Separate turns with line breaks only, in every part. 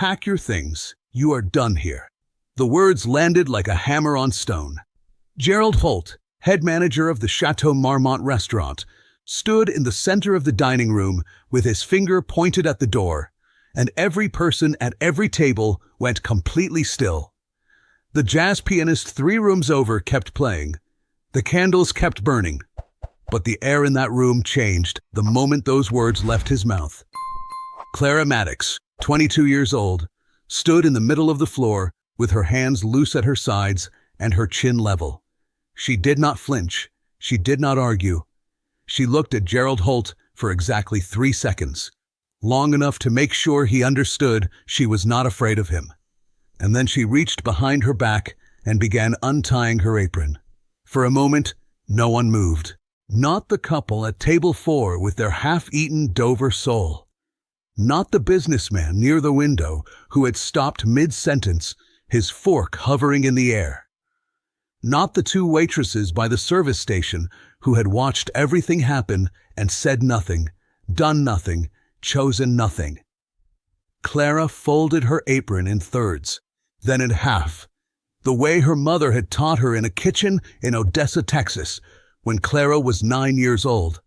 pack your things. You are done here." The words landed like a hammer on stone. Gerald Holt, head manager of the Chateau Marmont restaurant, stood in the center of the dining room with his finger pointed at the door, and every person at every table went completely still. The jazz pianist 3 rooms over kept playing. The candles kept burning. But the air in that room changed the moment those words left his mouth. Clara Maddox, 22 years old, stood in the middle of the floor with her hands loose at her sides and her chin level. She did not flinch. She did not argue. She looked at Gerald Holt for exactly 3 seconds, long enough to make sure he understood she was not afraid of him. And then she reached behind her back and began untying her apron. For a moment, no one moved. Not the couple at table 4 with their half-eaten Dover sole. Not the businessman near the window who had stopped mid-sentence, his fork hovering in the air. Not the 2 waitresses by the service station who had watched everything happen and said nothing, done nothing, chosen nothing. Clara folded her apron in thirds, then in half, the way her mother had taught her in a kitchen in Odessa, Texas, when Clara was 9 years old.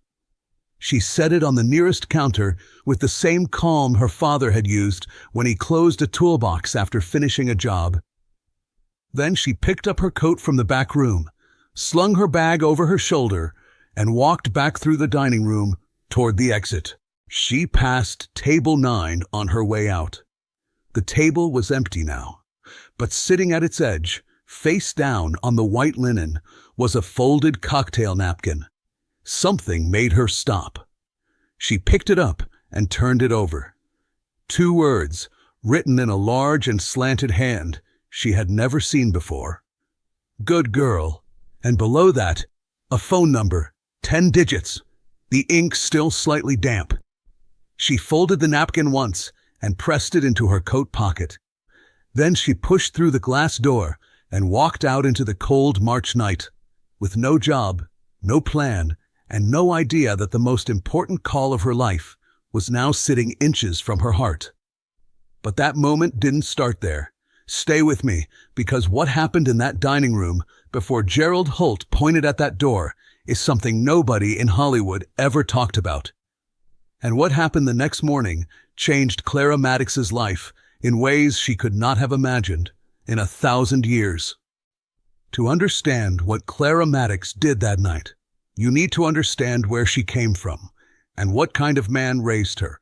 She set it on the nearest counter with the same calm her father had used when he closed a toolbox after finishing a job. Then she picked up her coat from the back room, slung her bag over her shoulder, and walked back through the dining room toward the exit. She passed table 9 on her way out. The table was empty now, but sitting at its edge, face down on the white linen, was a folded cocktail napkin. Something made her stop. She picked it up and turned it over. 2 words, written in a large and slanted hand she had never seen before. "Good girl." And below that, a phone number, 10 digits, the ink still slightly damp. She folded the napkin once and pressed it into her coat pocket. Then she pushed through the glass door and walked out into the cold March night, with no job, no plan, and no idea that the most important call of her life was now sitting inches from her heart. But that moment didn't start there. Stay with me, because what happened in that dining room before Gerald Holt pointed at that door is something nobody in Hollywood ever talked about. And what happened the next morning changed Clara Maddox's life in ways she could not have imagined in 1,000 years. To understand what Clara Maddox did that night, you need to understand where she came from and what kind of man raised her.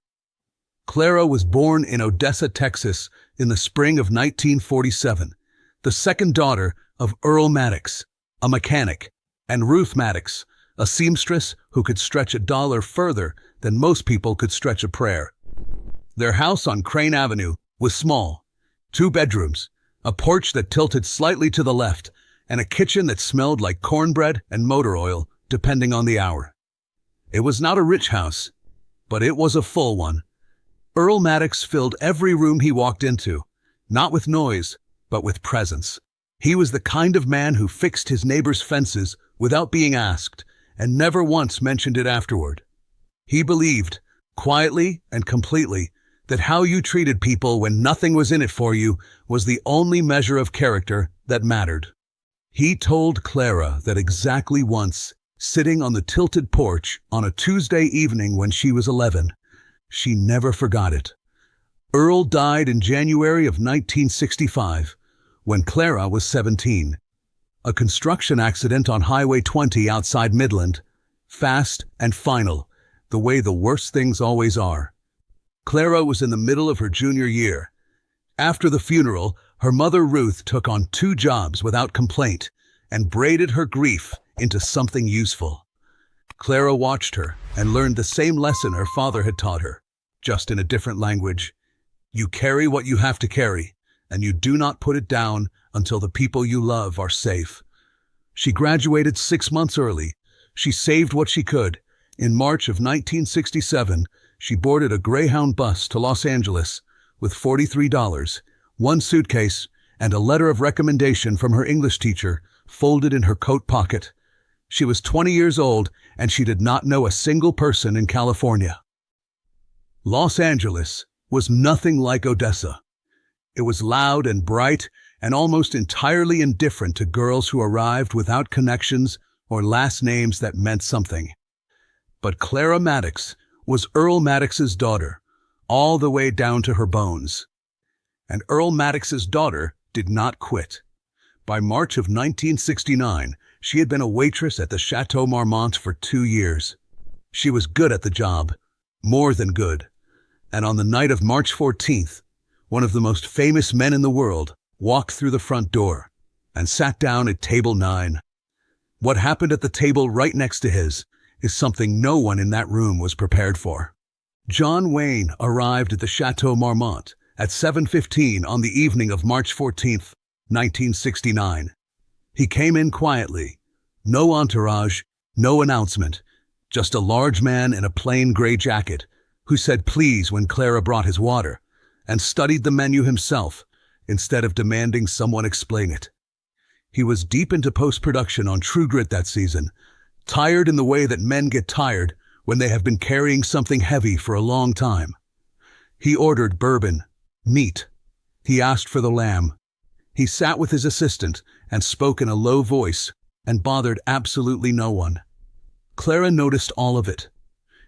Clara was born in Odessa, Texas in the spring of 1947, the second daughter of Earl Maddox, a mechanic, and Ruth Maddox, a seamstress who could stretch a dollar further than most people could stretch a prayer. Their house on Crane Avenue was small, 2 bedrooms, a porch that tilted slightly to the left, and a kitchen that smelled like cornbread and motor oil, depending on the hour. It was not a rich house, but it was a full one. Earl Maddox filled every room he walked into, not with noise, but with presence. He was the kind of man who fixed his neighbor's fences without being asked, and never once mentioned it afterward. He believed, quietly and completely, that how you treated people when nothing was in it for you was the only measure of character that mattered. He told Clara that exactly once, sitting on the tilted porch on a Tuesday evening when she was 11, she never forgot it. Earl died in January of 1965, when Clara was 17. A construction accident on Highway 20 outside Midland, fast and final, the way the worst things always are. Clara was in the middle of her junior year. After the funeral, her mother Ruth took on 2 jobs without complaint and braided her grief into something useful. Clara watched her and learned the same lesson her father had taught her, just in a different language. You carry what you have to carry, and you do not put it down until the people you love are safe. She graduated 6 months early. She saved what she could. In March of 1967, she boarded a Greyhound bus to Los Angeles with $43, 1 suitcase, and a letter of recommendation from her English teacher folded in her coat pocket. She was 20 years old, and she did not know a single person in California. Los Angeles was nothing like Odessa. It was loud and bright and almost entirely indifferent to girls who arrived without connections or last names that meant something. But Clara Maddox was Earl Maddox's daughter, all the way down to her bones. And Earl Maddox's daughter did not quit. By March of 1969, she had been a waitress at the Chateau Marmont for 2 years. She was good at the job, more than good. And on the night of March 14th, one of the most famous men in the world walked through the front door and sat down at table 9. What happened at the table right next to his is something no one in that room was prepared for. John Wayne arrived at the Chateau Marmont at 7:15 on the evening of March 14th, 1969. He came in quietly, no entourage, no announcement, just a large man in a plain gray jacket who said please when Clara brought his water and studied the menu himself instead of demanding someone explain it. He was deep into post-production on True Grit that season, tired in the way that men get tired when they have been carrying something heavy for a long time. He ordered bourbon, meat. He asked for the lamb. He sat with his assistant and spoke in a low voice and bothered absolutely no one. Clara noticed all of it.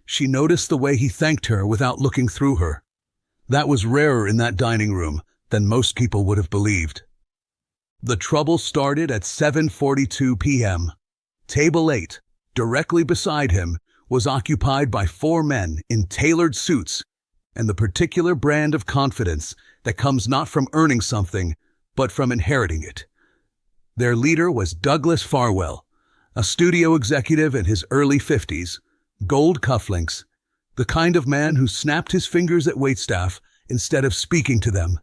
She noticed the way he thanked her without looking through her. That was rarer in that dining room than most people would have believed. The trouble started at 7:42 p.m. Table 8, directly beside him, was occupied by 4 men in tailored suits and the particular brand of confidence that comes not from earning something, but from inheriting it. Their leader was Douglas Farwell, a studio executive in his early 50s, gold cufflinks, the kind of man who snapped his fingers at waitstaff instead of speaking to them.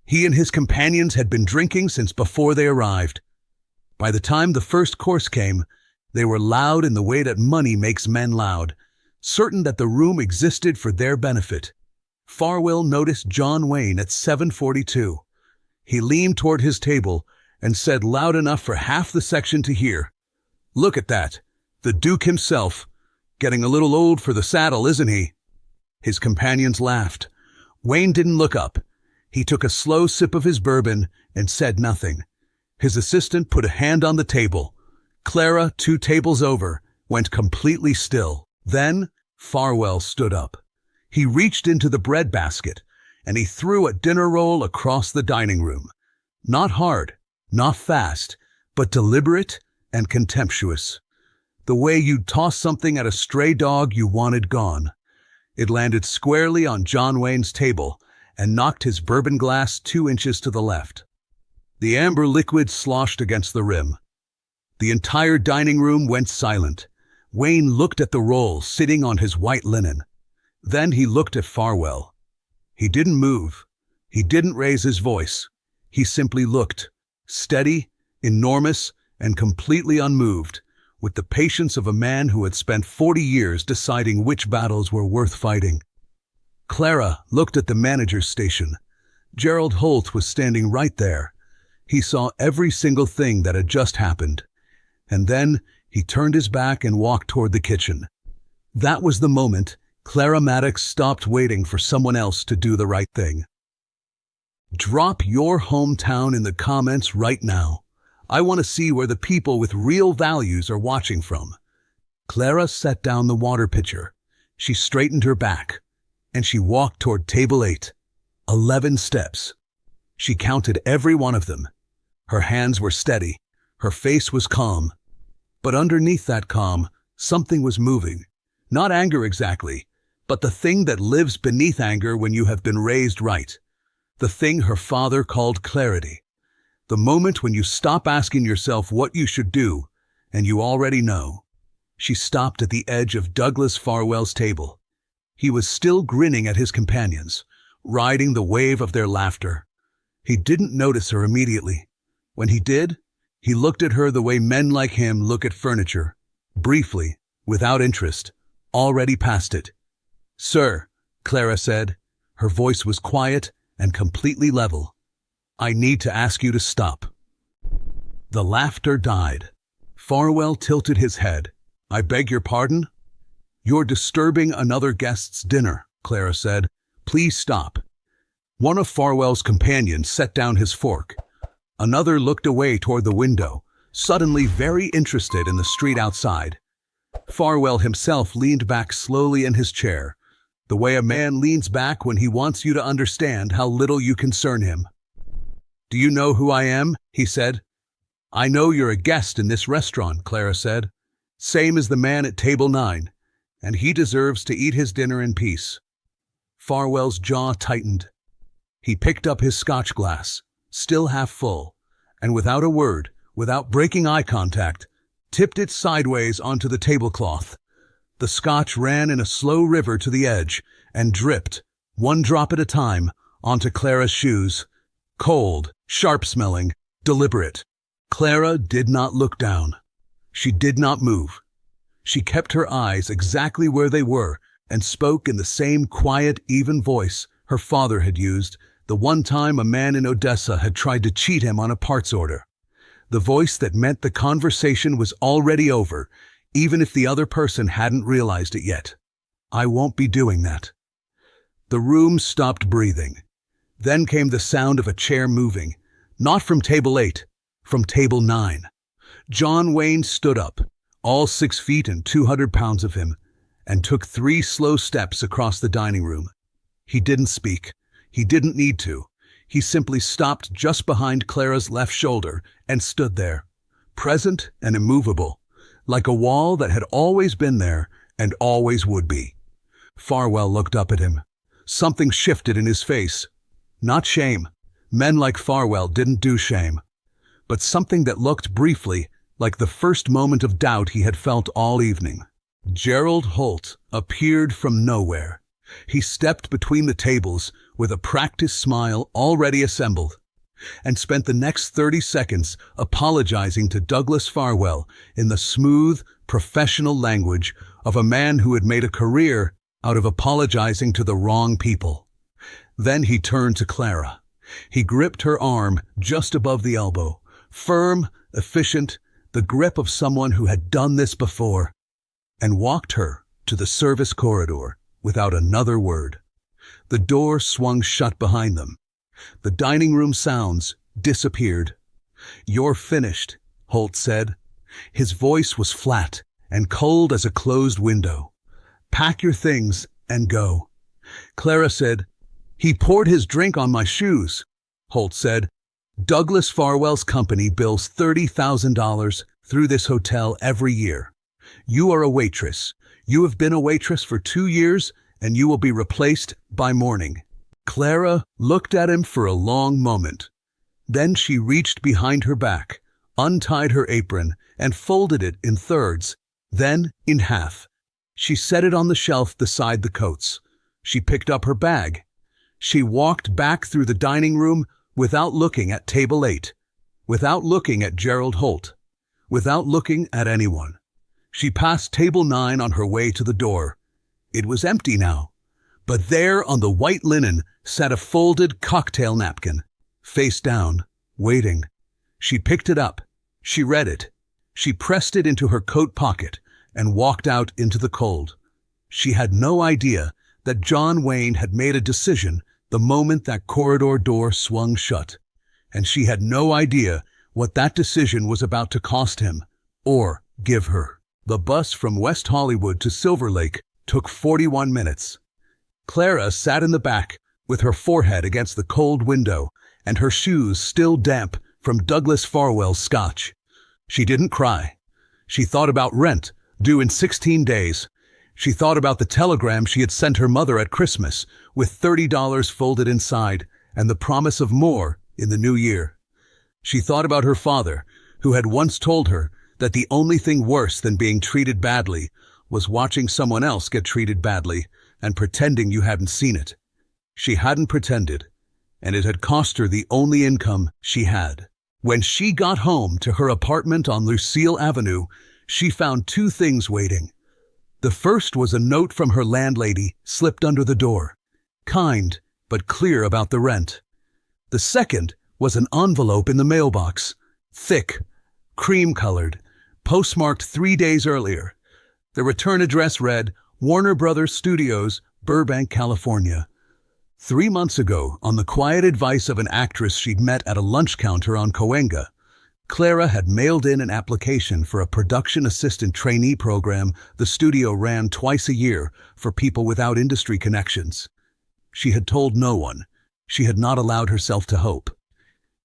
He and his companions had been drinking since before they arrived. By the time the first course came, they were loud in the way that money makes men loud, certain that the room existed for their benefit. Farwell noticed John Wayne at 7:42. He leaned toward his table and said loud enough for half the section to hear, "Look at that, the Duke himself. Getting a little old for the saddle, isn't he?" His companions laughed. Wayne didn't look up. He took a slow sip of his bourbon and said nothing. His assistant put a hand on the table. Clara, 2 tables over, went completely still. Then Farwell stood up. He reached into the bread basket and he threw a dinner roll across the dining room. Not hard, not fast, but deliberate and contemptuous. The way you'd toss something at a stray dog you wanted gone. It landed squarely on John Wayne's table and knocked his bourbon glass 2 inches to the left. The amber liquid sloshed against the rim. The entire dining room went silent. Wayne looked at the roll sitting on his white linen. Then he looked at Farwell. He didn't move. He didn't raise his voice. He simply looked, steady, enormous, and completely unmoved, with the patience of a man who had spent 40 years deciding which battles were worth fighting. Clara looked at the manager's station. Gerald Holt was standing right there. He saw every single thing that had just happened. And then he turned his back and walked toward the kitchen. That was the moment Clara Maddox stopped waiting for someone else to do the right thing. Drop your hometown in the comments right now. I want to see where the people with real values are watching from. Clara set down the water pitcher. She straightened her back, and she walked toward table 8. 11 steps. She counted every one of them. Her hands were steady. Her face was calm. But underneath that calm, something was moving. Not anger exactly, but the thing that lives beneath anger when you have been raised right. The thing her father called clarity. The moment when you stop asking yourself what you should do, and you already know. She stopped at the edge of Douglas Farwell's table. He was still grinning at his companions, riding the wave of their laughter. He didn't notice her immediately. When he did, he looked at her the way men like him look at furniture, briefly, without interest, already past it. "Sir," Clara said. Her voice was quiet and completely level. "I need to ask you to stop." The laughter died. Farwell tilted his head. "I beg your pardon?" "You're disturbing another guest's dinner," Clara said. "Please stop." One of Farwell's companions set down his fork. Another looked away toward the window, suddenly very interested in the street outside. Farwell himself leaned back slowly in his chair, the way a man leans back when he wants you to understand how little you concern him. "Do you know who I am?" he said. "I know you're a guest in this restaurant," Clara said. "Same as the man at table 9, and he deserves to eat his dinner in peace." Farwell's jaw tightened. He picked up his scotch glass, still half full, and without a word, without breaking eye contact, tipped it sideways onto the tablecloth. The scotch ran in a slow river to the edge and dripped, one drop at a time, onto Clara's shoes. Cold, sharp-smelling, deliberate. Clara did not look down. She did not move. She kept her eyes exactly where they were and spoke in the same quiet, even voice her father had used the one time a man in Odessa had tried to cheat him on a parts order. The voice that meant the conversation was already over, even if the other person hadn't realized it yet. "I won't be doing that." The room stopped breathing. Then came the sound of a chair moving, not from table 8, from table 9. John Wayne stood up, all 6 feet and 200 pounds of him, and took 3 slow steps across the dining room. He didn't speak. He didn't need to. He simply stopped just behind Clara's left shoulder and stood there, present and immovable, like a wall that had always been there and always would be. Farwell looked up at him. Something shifted in his face. Not shame. Men like Farwell didn't do shame. But something that looked briefly like the first moment of doubt he had felt all evening. Gerald Holt appeared from nowhere. He stepped between the tables with a practiced smile already assembled, and spent the next 30 seconds apologizing to Douglas Farwell in the smooth, professional language of a man who had made a career out of apologizing to the wrong people. Then he turned to Clara. He gripped her arm just above the elbow, firm, efficient, the grip of someone who had done this before, and walked her to the service corridor without another word. The door swung shut behind them. The dining room sounds disappeared. "You're finished," Holt said. His voice was flat and cold as a closed window. "Pack your things and go." Clara said, "He poured his drink on my shoes." Holt said, "Douglas Farwell's company bills $30,000 through this hotel every year. You are a waitress. You have been a waitress for 2 years, and you will be replaced by morning." Clara looked at him for a long moment. Then she reached behind her back, untied her apron, and folded it in thirds, then in half. She set it on the shelf beside the coats. She picked up her bag. She walked back through the dining room without looking at table 8, without looking at Gerald Holt, without looking at anyone. She passed table 9 on her way to the door. It was empty now, but there on the white linen sat a folded cocktail napkin, face down, waiting. She picked it up. She read it. She pressed it into her coat pocket and walked out into the cold. She had no idea that John Wayne had made a decision the moment that corridor door swung shut, and she had no idea what that decision was about to cost him or give her. The bus from West Hollywood to Silver Lake took 41 minutes. Clara sat in the back with her forehead against the cold window and her shoes still damp from Douglas Farwell's scotch. She didn't cry. She thought about rent, due in 16 days. She thought about the telegram she had sent her mother at Christmas, with $30 folded inside and the promise of more in the new year. She thought about her father, who had once told her that the only thing worse than being treated badly was watching someone else get treated badly and pretending you hadn't seen it. She hadn't pretended, and it had cost her the only income she had. When she got home to her apartment on Lucille Avenue, she found 2 things waiting. The first was a note from her landlady slipped under the door, kind but clear about the rent. The second was an envelope in the mailbox, thick, cream-colored, postmarked 3 days earlier. The return address read, Warner Brothers Studios, Burbank, California. 3 months ago, on the quiet advice of an actress she'd met at a lunch counter on Cahuenga, Clara had mailed in an application for a production assistant trainee program the studio ran twice a year for people without industry connections. She had told no one. She had not allowed herself to hope.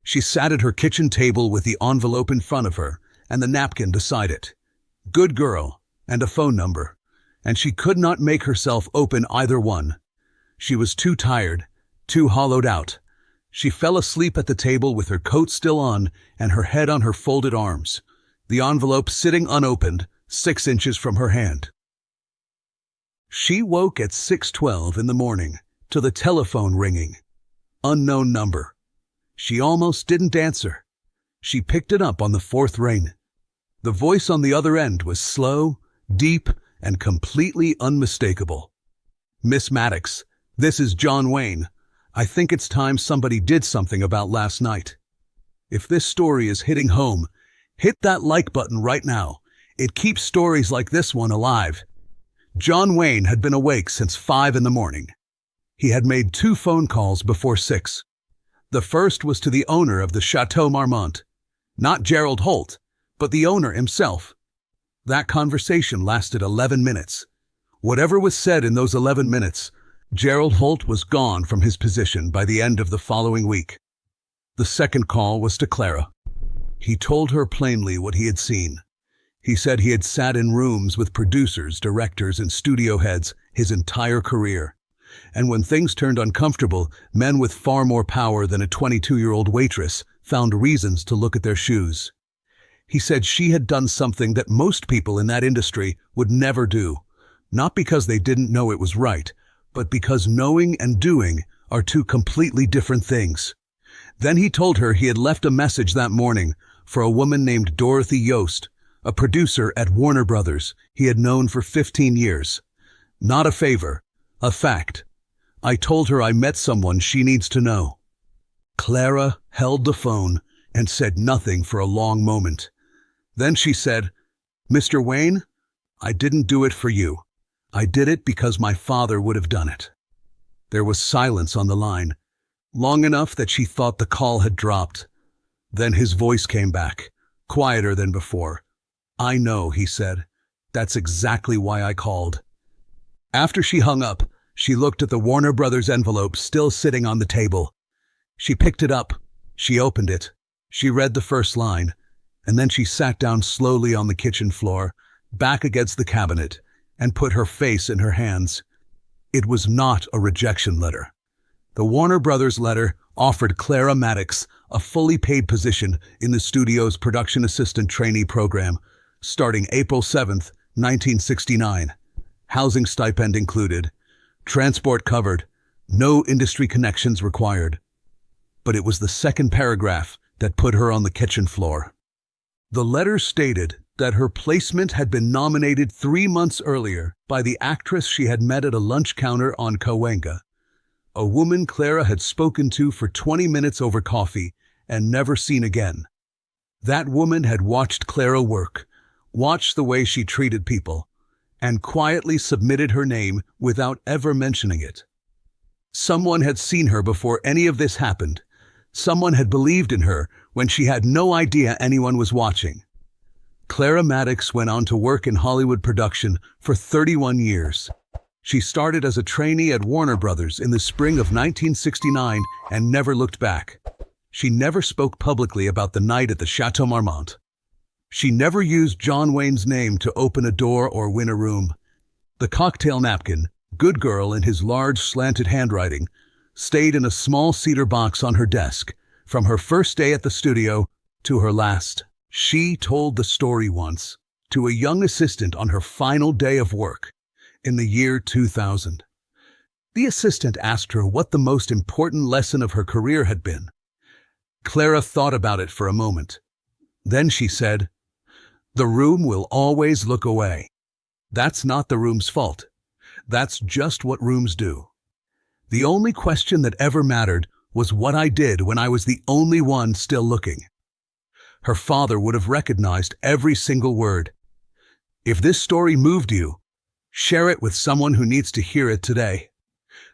She sat at her kitchen table with the envelope in front of her and the napkin beside it. Good girl, and a phone number. And she could not make herself open either one. She was too tired, too hollowed out. She fell asleep at the table with her coat still on and her head on her folded arms, the envelope sitting unopened, 6 inches from her hand. She woke at 6:12 in the morning to the telephone ringing. Unknown number. She almost didn't answer. She picked it up on the 4th ring. The voice on the other end was slow, deep, and completely unmistakable. Miss Maddox, this is John Wayne. I think it's time somebody did something about last night. If this story is hitting home, hit that like button right now. It keeps stories like this one alive. John Wayne had been awake since 5 in the morning. He had made 2 phone calls before 6. The first was to the owner of the Chateau Marmont. Not Gerald Holt, but the owner himself. That conversation lasted 11 minutes. Whatever was said in those 11 minutes, Gerald Holt was gone from his position by the end of the following week. The second call was to Clara. He told her plainly what he had seen. He said he had sat in rooms with producers, directors, and studio heads his entire career. And when things turned uncomfortable, men with far more power than a 22-year-old waitress found reasons to look at their shoes. He said she had done something that most people in that industry would never do, not because they didn't know it was right, but because knowing and doing are 2 completely different things. Then he told her he had left a message that morning for a woman named Dorothy Yost, a producer at Warner Brothers he had known for 15 years. Not a favor, a fact. I told her I met someone she needs to know. Clara held the phone and said nothing for a long moment. Then she said, Mr. Wayne, I didn't do it for you. I did it because my father would have done it. There was silence on the line, long enough that she thought the call had dropped. Then his voice came back, quieter than before. I know, he said. That's exactly why I called. After she hung up, she looked at the Warner Brothers envelope still sitting on the table. She picked it up. She opened it. She read the first line, and then she sat down slowly on the kitchen floor, back against the cabinet, and put her face in her hands. It was not a rejection letter. The Warner Brothers letter offered Clara Maddox a fully paid position in the studio's production assistant trainee program, starting April 7th, 1969. Housing stipend included, transport covered, no industry connections required. But it was the second paragraph that put her on the kitchen floor. The letter stated that her placement had been nominated 3 months earlier by the actress she had met at a lunch counter on Cahuenga, a woman Clara had spoken to for 20 minutes over coffee and never seen again. That woman had watched Clara work, watched the way she treated people, and quietly submitted her name without ever mentioning it. Someone had seen her before any of this happened. Someone had believed in her when she had no idea anyone was watching. Clara Maddox went on to work in Hollywood production for 31 years. She started as a trainee at Warner Brothers in the spring of 1969 and never looked back. She never spoke publicly about the night at the Chateau Marmont. She never used John Wayne's name to open a door or win a room. The cocktail napkin, "Good Girl" in his large slanted handwriting, stayed in a small cedar box on her desk, from her first day at the studio to her last. She told the story once to a young assistant on her final day of work in the year 2000. The assistant asked her what the most important lesson of her career had been. Clara thought about it for a moment. Then she said, "The room will always look away. That's not the room's fault. That's just what rooms do. The only question that ever mattered was what I did when I was the only one still looking." Her father would have recognized every single word. If this story moved you, share it with someone who needs to hear it today.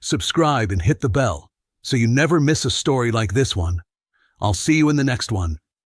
Subscribe and hit the bell so you never miss a story like this one. I'll see you in the next one.